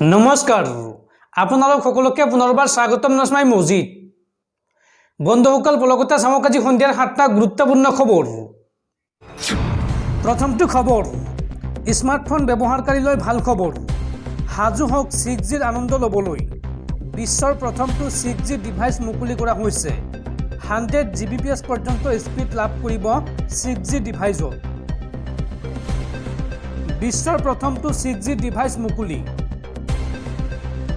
নমস্কাৰ আপোনালোক সকলোকে পুনৰবাৰ স্বাগতম জনাই মজিদ বন্ধুসকল পলকতে চামক আজি সন্ধিয়াৰ 7টা গুৰুত্বপূৰ্ণ খবৰ। প্ৰথমটো খবৰ, স্মাৰ্টফোন ব্যৱহাৰকাৰীলৈ ভাল খবৰ। হাজু হওক 6Gৰ আনন্দ ল'বলৈ। বিশ্বৰ প্ৰথমটো 6G ডিভাইচ মুকলি কৰা হৈছে। 100 Gbps পৰ্যন্ত স্পীড লাভ কৰিব 6G ডিভাইচত। বিশ্বৰ প্ৰথমটো 6G ডিভাইচ মুকলি।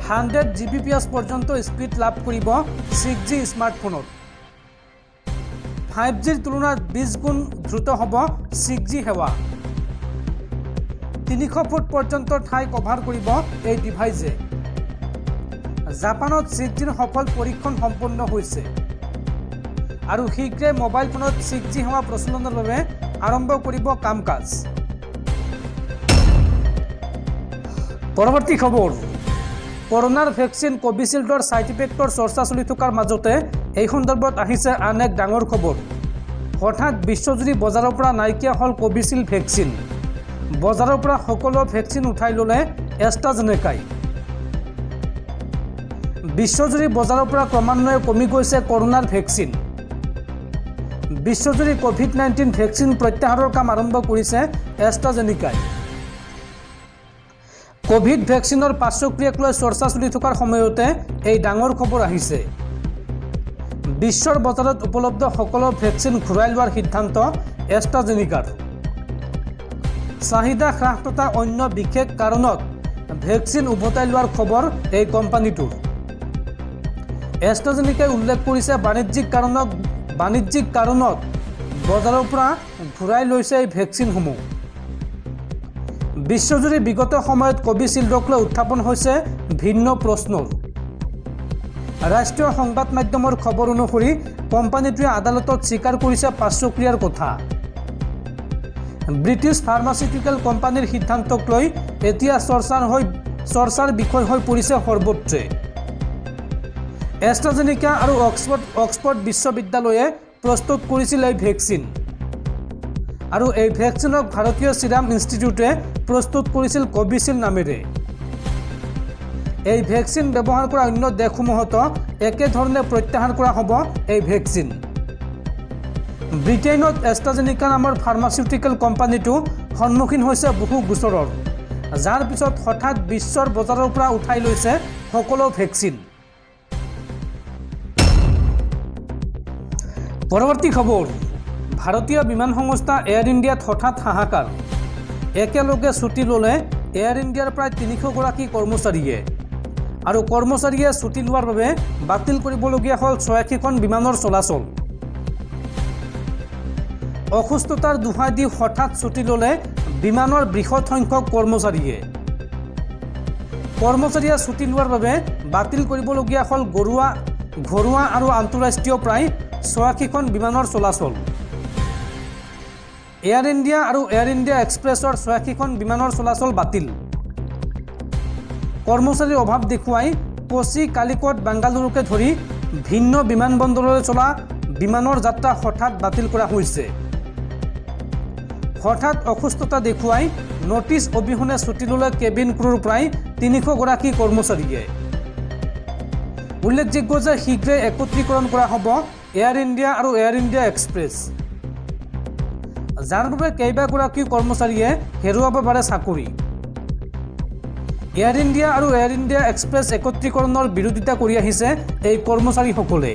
100 Gbps পৰ্যন্ত স্পীড লাভ কৰিব 6G স্মাৰ্টফোনত। 5Gৰ তুলনাত 20 গুণ দ্ৰুত হ'ব 6G সেৱা। 300 ফুট পৰ্যন্ত ঠাই কভাৰ কৰিব এই ডিভাইচে। জাপানত 6Gৰ সফল পৰীক্ষণ সম্পন্ন হৈছে আৰু শীঘ্ৰে মোবাইল ফোনত 6G সেৱা প্ৰচলনৰ বাবে আৰম্ভ কৰিব কাম কাজ। পৰৱৰ্তী খবৰ, কৰোনাৰ ভেকচিন কোভিচিল্ডৰ সাইড ইফেক্টৰ চৰ্চা চলি থকাৰ মাজতে এই সন্দৰ্ভত আহিছে আন এক ডাঙৰ খবৰ। হঠাৎ বিশ্বজুৰি বজাৰৰ পৰা নাইকিয়া হ'ল কোভিচিল্ড ভেকচিন। বজাৰৰ পৰা সকলো ভেকচিন উঠাই ল'লে এষ্ট্ৰাজেনেকাই। বিশ্বজুৰি বজাৰৰ পৰা ক্ৰমান্বয়ে কমি গৈছে কৰোনাৰ ভেকচিন। বিশ্বজুৰি কোভিড-19 ভেকচিন প্ৰত্যাহাৰৰ কাম আৰম্ভ কৰিছে এষ্ট্ৰাজেনেকাই। কোভিড ভেকচিনৰ পাৰ্শ্বক্ৰিয়াক লৈ চৰ্চা চলি থকাৰ সময়তে এই ডাঙৰ খবৰ আহিছে। বিশ্বৰ বজাৰত উপলব্ধ সকলো ভেকচিন ঘূৰাই লোৱাৰ সিদ্ধান্ত এষ্ট্ৰাজেনেকাৰ। চাহিদা হ্ৰাস তথা অন্য বিশেষ কাৰণত ভেকচিন উভতাই লোৱাৰ খবৰ এই কোম্পানীটোৰ। এষ্ট্ৰাজেনেকাই উল্লেখ কৰিছে বাণিজ্যিক কাৰণত বজাৰৰ পৰা ঘূৰাই লৈছে এই ভেকচিনসমূহ। বিশ্বজুৰি বিগত সময়ত কোভিচিল্ডক লৈ উত্থাপন হৈছে ভিন্ন প্ৰশ্নৰ। ৰাষ্ট্ৰীয় সংবাদ মাধ্যমৰ খবৰ অনুসৰি কোম্পানীটোৱে আদালতত স্বীকাৰ কৰিছে পাৰ্শ্বক্ৰিয়াৰ কথা। ব্ৰিটিছ ফাৰ্মাচিউটিকেল কোম্পানীৰ সিদ্ধান্তক লৈ এতিয়া চৰ্চাৰ বিষয় হৈ পৰিছে সৰ্বত্ৰে। এষ্ট্ৰাজেনেকা আৰু অক্সফৰ্ড বিশ্ববিদ্যালয়ে প্ৰস্তুত কৰিছিল এই ভেকচিন আৰু এই ভেকচিনক ভাৰতীয় চিৰাম ইনষ্টিটিউটে প্ৰস্তুত কৰিছিল কোভিচিল্ড নামেৰে। এই ভেকচিন ব্যৱহাৰ কৰা অন্য দেশসমূহতো একেধৰণে প্ৰত্যাহাৰ কৰা হ'ব এই ভেকচিন। ব্ৰিটেইনত এষ্ট্ৰাজেনেকা নামৰ ফাৰ্মাচিউটিকেল কোম্পানীটো সন্মুখীন হৈছে বহু গোচৰৰ, যাৰ পিছত হঠাৎ বিশ্বৰ বজাৰৰ পৰা উঠাই লৈছে সকলো ভেকচিন। পৰৱৰ্তী খবৰ, ভাৰতীয় বিমান সংস্থা এয়াৰ ইণ্ডিয়াত হঠাৎ হাহাকাৰ। একেলগে ছুটি ল'লে এয়াৰ ইণ্ডিয়াৰ প্ৰায় 300 গৰাকী কৰ্মচাৰীয়ে আৰু কৰ্মচাৰীয়ে ছুটি লোৱাৰ বাবে বাতিল কৰিবলগীয়া হ'ল 86খন বিমানৰ চলাচল। অসুস্থতাৰ দোহাই দি হঠাৎ ছুটি ল'লে বিমানৰ বৃহৎ সংখ্যক কৰ্মচাৰীয়ে ছুটি লোৱাৰ বাবে বাতিল কৰিবলগীয়া হ'ল ঘৰুৱা আৰু আন্তঃৰাষ্ট্ৰীয় প্ৰায় 86খন বিমানৰ চলাচল। এয়াৰ ইণ্ডিয়া আৰু এয়াৰ ইণ্ডিয়া এক্সপ্ৰেছৰ 86খন বিমানৰ চলাচল বাতিল। কৰ্মচাৰীৰ অভাৱ দেখুৱাই কোচি, কালিকট, বাংগালুৰুকে ধৰি ভিন্ন বিমানবন্দৰলৈ চলা বিমানৰ যাত্ৰা হঠাৎ বাতিল কৰা হৈছে। হঠাৎ অসুস্থতা দেখুৱাই নটিছ অবিহনে ছুটি ল'লে কেবিন ক্ৰুৰ প্ৰায় 300 গৰাকী কৰ্মচাৰীয়ে। উল্লেখযোগ্য যে শীঘ্ৰে একত্ৰীকৰণ কৰা হ'ব এয়াৰ ইণ্ডিয়া আৰু এয়াৰ ইণ্ডিয়া এক্সপ্ৰেছ, যাৰ বাবে কেইবাগৰাকী কৰ্মচাৰীয়ে হেৰুৱাব পাৰে চাকৰি। এয়াৰ ইণ্ডিয়া আৰু এয়াৰ ইণ্ডিয়া এক্সপ্ৰেছ একত্ৰীকৰণৰ বিৰোধিতা কৰি আহিছে এই কৰ্মচাৰীসকলে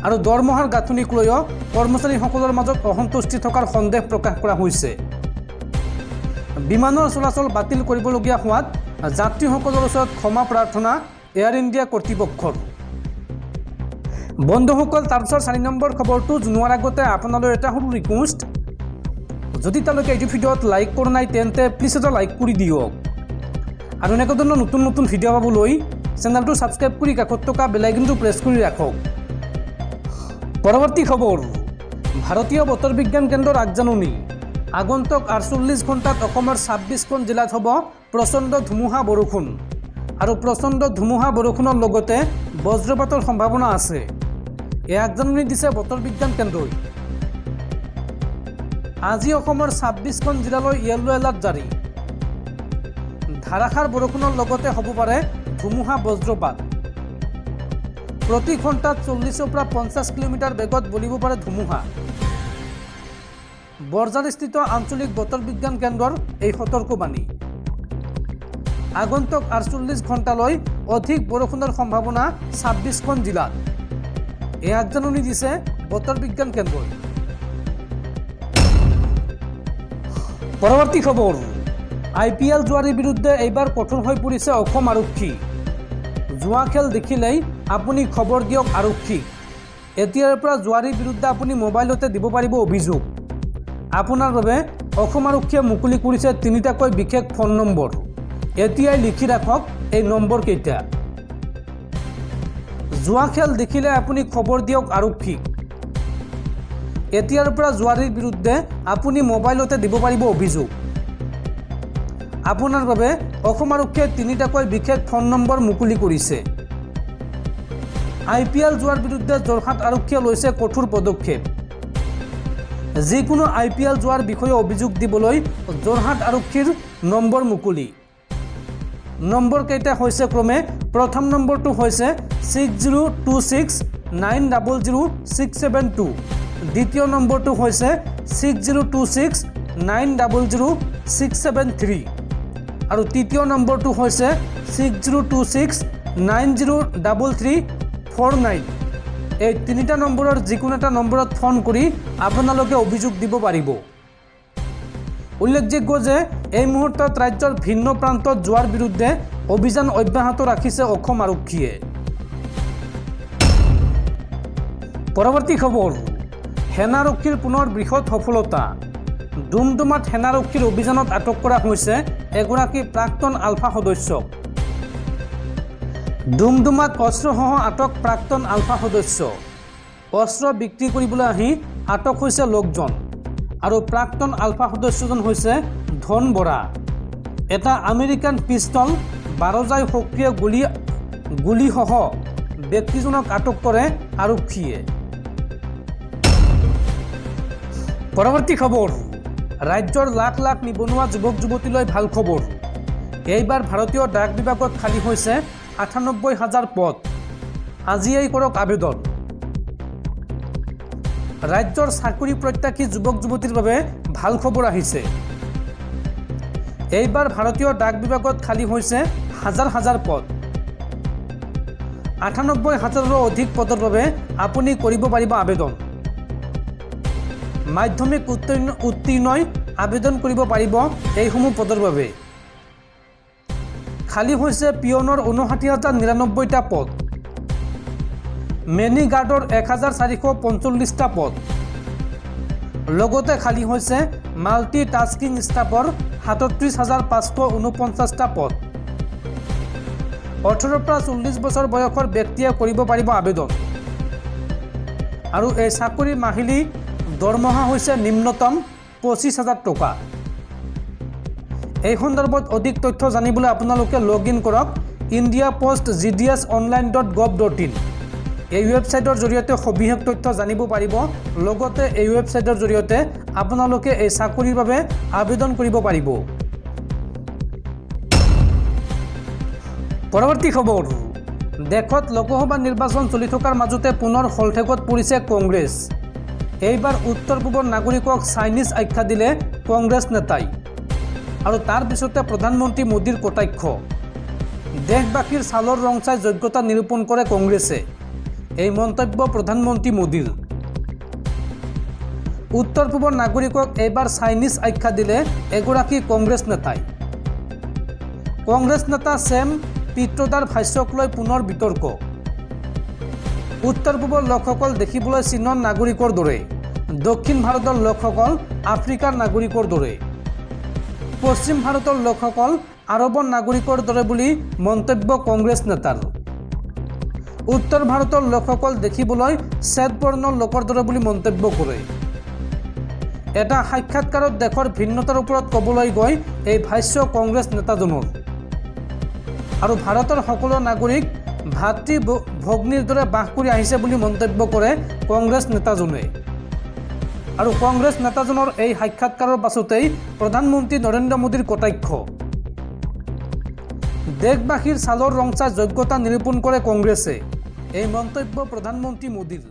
আৰু দৰমহাৰ গাঁথনিক লৈও কৰ্মচাৰীসকলৰ মাজত অসন্তুষ্টি থকাৰ সন্দেহ প্ৰকাশ কৰা হৈছে। বিমানৰ চলাচল বাতিল কৰিবলগীয়া হোৱাত যাত্ৰীসকলৰ ওচৰত ক্ষমা প্ৰাৰ্থনা এয়াৰ ইণ্ডিয়া কৰ্তৃপক্ষৰ। বন্ধুসকল, তাৰপিছত 4 নম্বৰ খবৰটো জনোৱাৰ আগতে আপোনালৈ এটা সৰু ৰিকুৱেষ্ট, যদি তেওঁলোকে এইটো ভিডিঅ'ত লাইক কৰা নাই তেন্তে প্লিজ এটা লাইক কৰি দিয়ক আৰু এনেকুৱা ধৰণৰ নতুন নতুন ভিডিঅ' পাবলৈ চেনেলটো ছাবস্ক্ৰাইব কৰি কাষত থকা বেল আইকনটো প্ৰেছ কৰি ৰাখক। পৰৱৰ্তী খবৰ, ভাৰতীয় বতৰ বিজ্ঞান কেন্দ্ৰৰ আগজাননী। আগন্তুক 48 ঘণ্টাত অসমৰ 26খন জিলাত হ'ব প্ৰচণ্ড ধুমুহা বৰষুণ আৰু প্ৰচণ্ড ধুমুহা বৰষুণৰ লগতে বজ্ৰপাতৰ সম্ভাৱনা আছে। এই আগজাননী দিছে বতৰ বিজ্ঞান কেন্দ্ৰই। আজি অসমৰ 26খন জিলালৈ ইয়েলো এলাৰ্ট জাৰি। ধাৰাসাৰ বৰষুণৰ লগতে হ'ব পাৰে ধুমুহা বজ্ৰপাত। প্ৰতি ঘণ্টাত 40 পৰা 50 কিলোমিটাৰ বেগত বলিব পাৰে ধুমুহা। বৰঝাৰস্থিত আঞ্চলিক বতৰ বিজ্ঞান কেন্দ্ৰৰ এই সতৰ্কবাণী। আগন্তুক 48 ঘণ্টালৈ অধিক বৰষুণৰ সম্ভাৱনা 26খন জিলাত। এই আগজাননী দিছে বতৰ বিজ্ঞান কেন্দ্ৰই। পৰৱৰ্তী খবৰ, IPL জুৱাৰীৰ বিৰুদ্ধে এইবাৰ কঠোৰ হৈ পৰিছে অসম আৰক্ষী। জুৱা খেল দেখিলেই আপুনি খবৰ দিয়ক আৰক্ষীক। এতিয়াৰ পৰা জুৱাৰীৰ বিৰুদ্ধে আপুনি মোবাইলতে দিব পাৰিব অভিযোগ। আপোনাৰ বাবে অসম আৰক্ষীয়ে মুকলি কৰিছে 3টাকৈ বিশেষ ফোন নম্বৰ। এতিয়াই লিখি ৰাখক এই নম্বৰ কেইটা। জুৱা খেল দেখিলে আপুনি খবৰ দিয়ক আৰক্ষীক। এতিয়াৰ পৰা জুৱাৰীৰ বিৰুদ্ধে আপুনি মোবাইলতে দিব পাৰিব অভিযোগ। আপোনাৰ বাবে অসম আৰক্ষীয়ে 3টাকৈ বিশেষ ফোন নম্বৰ মুকলি কৰিছে। IPL জুৱাৰ বিৰুদ্ধে যোৰহাট আৰক্ষীয়ে লৈছে কঠোৰ পদক্ষেপ। যিকোনো IPL জুৱাৰ বিষয়ে অভিযোগ দিবলৈ যোৰহাট আৰক্ষীৰ নম্বৰ মুকলি। নম্বৰ কেইটা হৈছে ক্ৰমে, প্ৰথম নম্বৰটো হৈছে 6026900672, দ্বিতীয় নম্বৰটো হৈছে 6026900673 আৰু তৃতীয় নম্বৰটো হৈছে 6026903349। এই 3টা নম্বৰৰ যিকোনো এটা নম্বৰত ফোন কৰি আপোনালোকে অভিযোগ দিব পাৰিব। উল্লেখযোগ্য যে এই মুহূৰ্তত ৰাজ্যৰ ভিন্ন প্ৰান্তত জুৱাৰ বিৰুদ্ধে অভিযান অব্যাহত ৰাখিছে অসম আৰক্ষীয়ে। পৰৱৰ্তী খবৰ, সেনাৰক্ষীৰ পুনৰ বৃহৎ সফলতা। ডুমডুমাত সেনাৰক্ষীৰ অভিযানত আটক কৰা হৈছে এগৰাকী প্ৰাক্তন আলফা সদস্যক। ডুমডুমাত অস্ত্ৰসহ আটক প্ৰাক্তন আলফা সদস্য। অস্ত্ৰ বিক্ৰী কৰিবলৈ আহি আটক হৈছে লোকজন আৰু প্ৰাক্তন আলফা সদস্যজন হৈছে ধন বৰা। এটা আমেৰিকান পিষ্টল, 12জাই সক্ৰিয় গুলীসহ ব্যক্তিজনক আটক কৰে আৰক্ষীয়ে। পৰৱৰ্তী খবৰ, ৰাজ্যৰ লাখ লাখ নিবনুৱা যুৱক যুৱতীলৈ ভাল খবৰ। এইবাৰ ভাৰতীয় ডাক বিভাগত খালী হৈছে 98,000 পদ। আজিয়েই কৰক আবেদন। ৰাজ্যৰ চাকৰি প্ৰত্যাশী যুৱক যুৱতীৰ বাবে ভাল খবৰ আহিছে। এইবাৰ ভাৰতীয় ডাক বিভাগত খালী হৈছে হাজাৰ হাজাৰ পদ। 98,000ৰো অধিক পদৰ বাবে আপুনি কৰিব পাৰিব আবেদন। মাধ্যমিক উত্তীৰ্ণই আবেদন কৰিব পাৰিব এইসমূহ পদৰ বাবে। খালী হৈছে পিয়নৰ 59,099টা পদ, মেনি গাৰ্ডৰ 1,445টা পদ, লগতে খালী হৈছে মাল্টি টাস্কিং ষ্টাফৰ 37,549টা পদ। 18 পৰা 40 বছৰ বয়সৰ ব্যক্তিয়ে কৰিব পাৰিব আবেদন। আৰু এই চাকৰিৰ মাহিলী দৰমহা হৈছে নিম্নতম 25,000 টকা। এই সন্দৰ্ভত অধিক তথ্য জানিবলৈ আপোনালোকে লগ ইন কৰক indiapost.gds.online.gov.in। এই ৱেবছাইটৰ জৰিয়তে সবিশেষ তথ্য জানিব পাৰিব। লগতে এই ৱেবছাইটৰ জৰিয়তে আপোনালোকে এই চাকৰিৰ বাবে আবেদন কৰিব পাৰিব। পৰৱৰ্তী খবৰ, দেশত লোকসভা নিৰ্বাচন চলি থকাৰ মাজতে পুনৰ হলঠেকত পৰিছে কংগ্ৰেছ। এইবাৰ উত্তৰ পূবৰ নাগৰিকক চাইনিজ আখ্যা দিলে কংগ্ৰেছ নেতাই। আৰু তাৰ পিছতে প্ৰধানমন্ত্ৰী মোদীৰ কটাক্ষ। দেশবাসীৰ ছালৰ ৰং চাই যোগ্যতা নিৰূপণ কৰে কংগ্ৰেছে। এই মন্তব্য প্ৰধানমন্ত্ৰী মোদীৰ। উত্তৰ পূবৰ নাগৰিকক এইবাৰ চাইনিজ আখ্যা দিলে এগৰাকী কংগ্ৰেছ নেতাই। কংগ্ৰেছ নেতা ছেম পিত্ৰোদাৰ ভাষ্যক লৈ পুনৰ বিতৰ্ক। উত্তৰ পূবৰ লোকসকল দেখিবলৈ চীনৰ নাগৰিকৰ দৰে, দক্ষিণ ভাৰতৰ লোকসকল আফ্ৰিকাৰ নাগৰিকৰ দৰে, পশ্চিম ভাৰতৰ লোকসকল আৰবৰ নাগৰিকৰ দৰে বুলি মন্তব্য কংগ্ৰেছ নেতাৰ। উত্তৰ ভাৰতৰ লোকসকল দেখিবলৈ শ্বেতবৰ্ণৰ লোকৰ দৰে বুলি মন্তব্য কৰে। এটা সাক্ষাৎকাৰত দেশৰ ভিন্নতাৰ ওপৰত ক'বলৈ গৈ এই ভাষ্য কংগ্ৰেছ নেতাজনৰ। আৰু ভাৰতৰ সকলো নাগৰিক ভাতৃ ভগ্নীৰ দৰে বাস কৰি আহিছে বুলি মন্তব্য কৰে কংগ্ৰেছ নেতাজনে। আৰু কংগ্ৰেছ নেতাজনৰ এই সাক্ষাৎকাৰৰ পাছতেই প্ৰধানমন্ত্ৰী নৰেন্দ্ৰ মোদীৰ কটাক্ষ। দেশবাসীৰ ছালৰ ৰং চাই যোগ্যতা নিৰূপণ কৰে কংগ্ৰেছে। এই মন্তব্য প্ৰধানমন্ত্ৰী মোদীৰ।